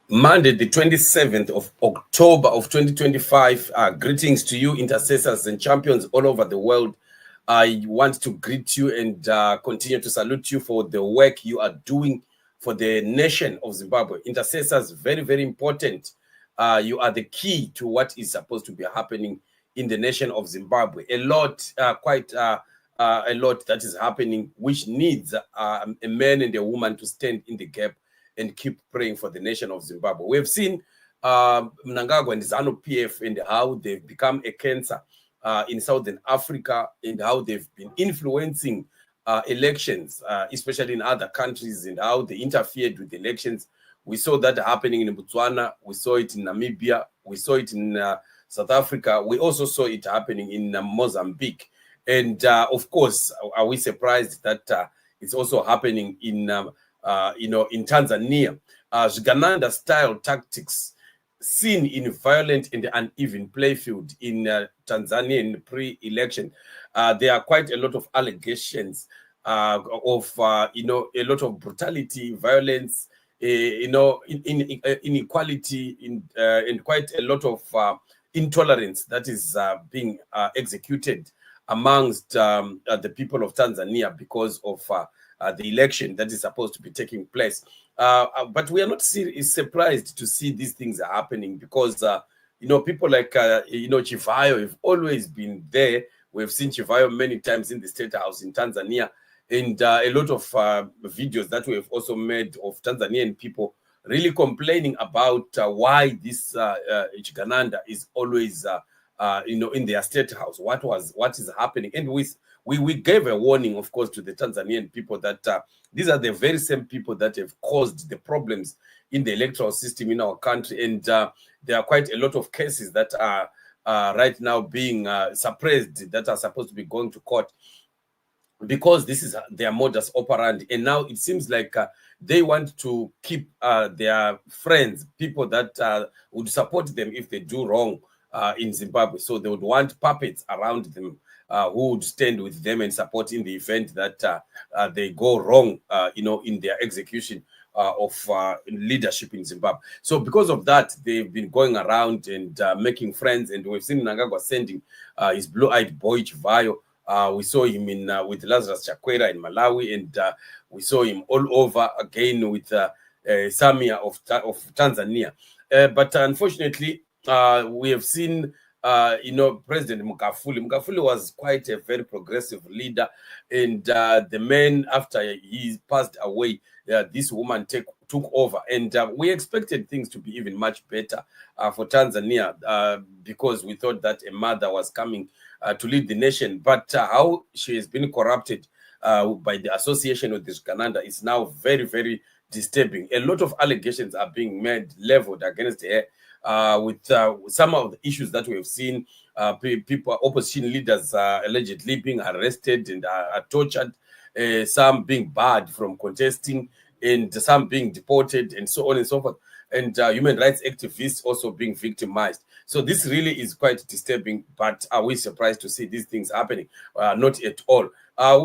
Monday, the 27th of October of 2025. Greetings to you, intercessors and champions all over the world. I want to greet you and continue to salute you for the work you are doing for the nation of Zimbabwe. Intercessors, very, very important. You are the key to what is supposed to be happening in the nation of Zimbabwe. A lot, a lot that is happening, which needs a man and a woman to stand in the gap and keep praying for the nation of Zimbabwe. We've seen Mnangagwa and ZANU-PF and how they've become a cancer in Southern Africa and how they've been influencing elections, especially in other countries, and how they interfered with elections. We saw that happening in Botswana. We saw it in Namibia. We saw it in South Africa. We also saw it happening in Mozambique. And of course, are we surprised that it's also happening in in Tanzania? Zvigananda style tactics seen in violent and uneven playfield in Tanzanian pre-election. There are quite a lot of allegations of a lot of brutality, violence, inequality, and quite a lot of intolerance that is being executed amongst the people of Tanzania because of the election that is supposed to be taking place. But we are not surprised to see these things are happening because, people like, Chivayo have always been there. We've seen Chivayo many times in the State House in Tanzania, and a lot of videos that we have also made of Tanzanian people really complaining about why this Zvigananda is always in their State House. What is happening? And we gave a warning, of course, to the Tanzanian people that these are the very same people that have caused the problems in the electoral system in our country. And there are quite a lot of cases that are right now being suppressed that are supposed to be going to court because this is their modus operandi. And now it seems like they want to keep their friends, people that would support them if they do wrong in Zimbabwe. So they would want puppets around them who would stand with them and support in the event that they go wrong, in their execution of leadership in Zimbabwe. So because of that, they've been going around and making friends. And we've seen Mnangagwa sending his blue-eyed boy Chivayo. We saw him in with Lazarus Chakwera in Malawi, and we saw him all over again with Samia of Tanzania. But unfortunately, we have seen President Magufuli. Magufuli was quite a very progressive leader, and the man, after he passed away, this woman took over, and we expected things to be even much better for Tanzania because we thought that a mother was coming to lead the nation. But how she has been corrupted by the association with this Zvigananda is now very, very disturbing. A lot of allegations are being leveled against her. With some of the issues that we have seen, people, opposition leaders allegedly being arrested and are tortured, some being barred from contesting, and some being deported, and so on and so forth. And human rights activists also being victimized. So this really is quite disturbing, but are we surprised to see these things happening? Not at all.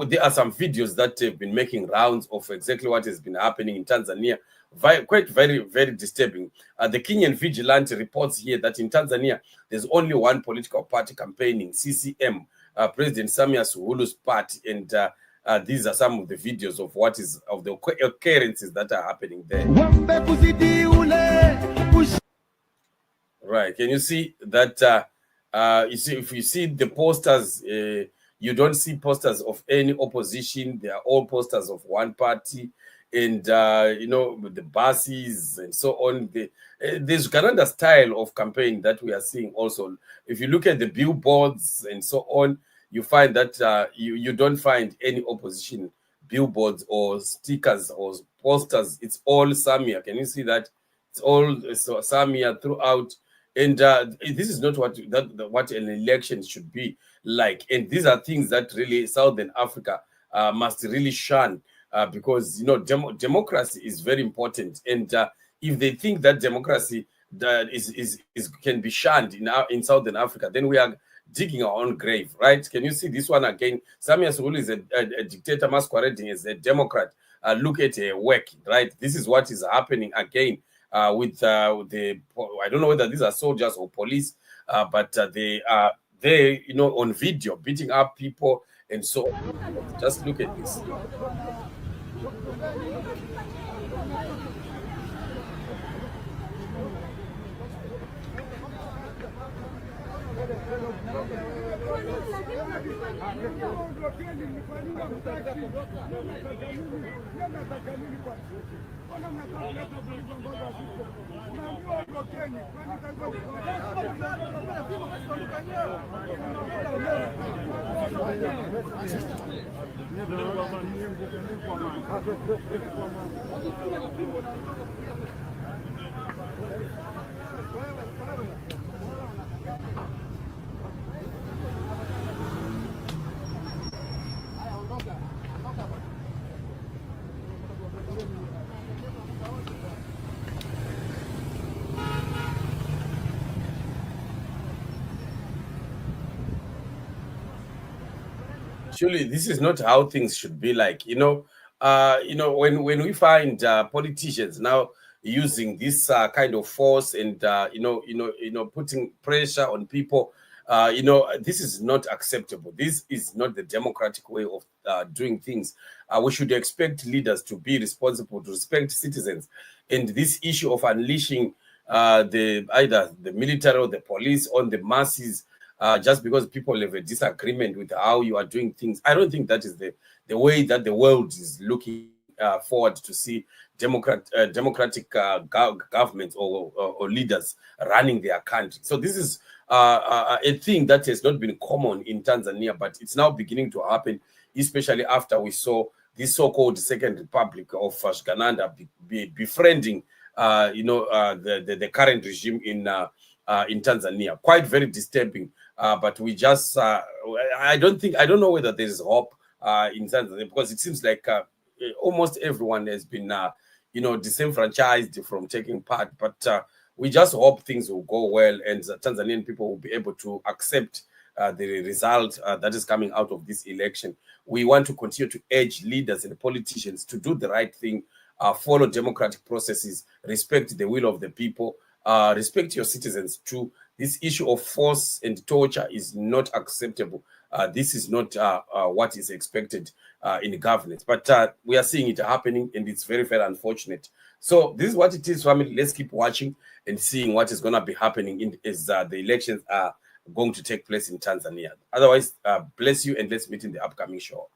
There are some videos that have been making rounds of exactly what has been happening in Tanzania. Quite very, very disturbing. The Kenyan Vigilante reports here that in Tanzania, there's only one political party campaigning, CCM, President Samia Suluhu's party, and these are some of the videos of the occurrences that are happening there. Right? Can you see that? If you see the posters, you don't see posters of any opposition. They are all posters of one party. And the buses and so on, there's Zvigananda style of campaign that we are seeing also. If you look at the billboards and so on, you find that you don't find any opposition billboards or stickers or posters. It's all Samia. Can you see that? It's all Samia throughout. And this is not what an election should be like. And these are things that really Southern Africa must really shun. Because democracy is very important, and if they think that democracy that can be shunned in Southern Africa, then we are digging our own grave, right? Can you see this one again? Samia Suluhu is a dictator masquerading as a Democrat. Look at her work, right? This is what is happening again with the, I don't know whether these are soldiers or police, but they are there, you know, on video, beating up people and so on. Just look at this. Surely this is not how things should be like. When we find politicians now using this kind of force and putting pressure on people, this is not acceptable. This is not the democratic way of doing things. We should expect leaders to be responsible, to respect citizens, and this issue of unleashing either the military or the police on the masses, just because people have a disagreement with how you are doing things. I don't think that is the way that the world is looking forward to see democratic governments or leaders running their country. So this is a thing that has not been common in Tanzania, but it's now beginning to happen, especially after we saw this so-called Second Republic of Zvigananda befriending the current regime in Tanzania. Quite very disturbing. But we just, I don't know whether there is hope in Tanzania, because it seems like almost everyone has been, disenfranchised from taking part. But we just hope things will go well and the Tanzanian people will be able to accept the result that is coming out of this election. We want to continue to urge leaders and politicians to do the right thing, follow democratic processes, respect the will of the people, respect your citizens too. This issue of force and torture is not acceptable. This is not what is expected in governance. But we are seeing it happening, and it's very, very unfortunate. So this is what it is, family. Let's keep watching and seeing what is going to be happening as the elections are going to take place in Tanzania. Otherwise, bless you, and let's meet in the upcoming show.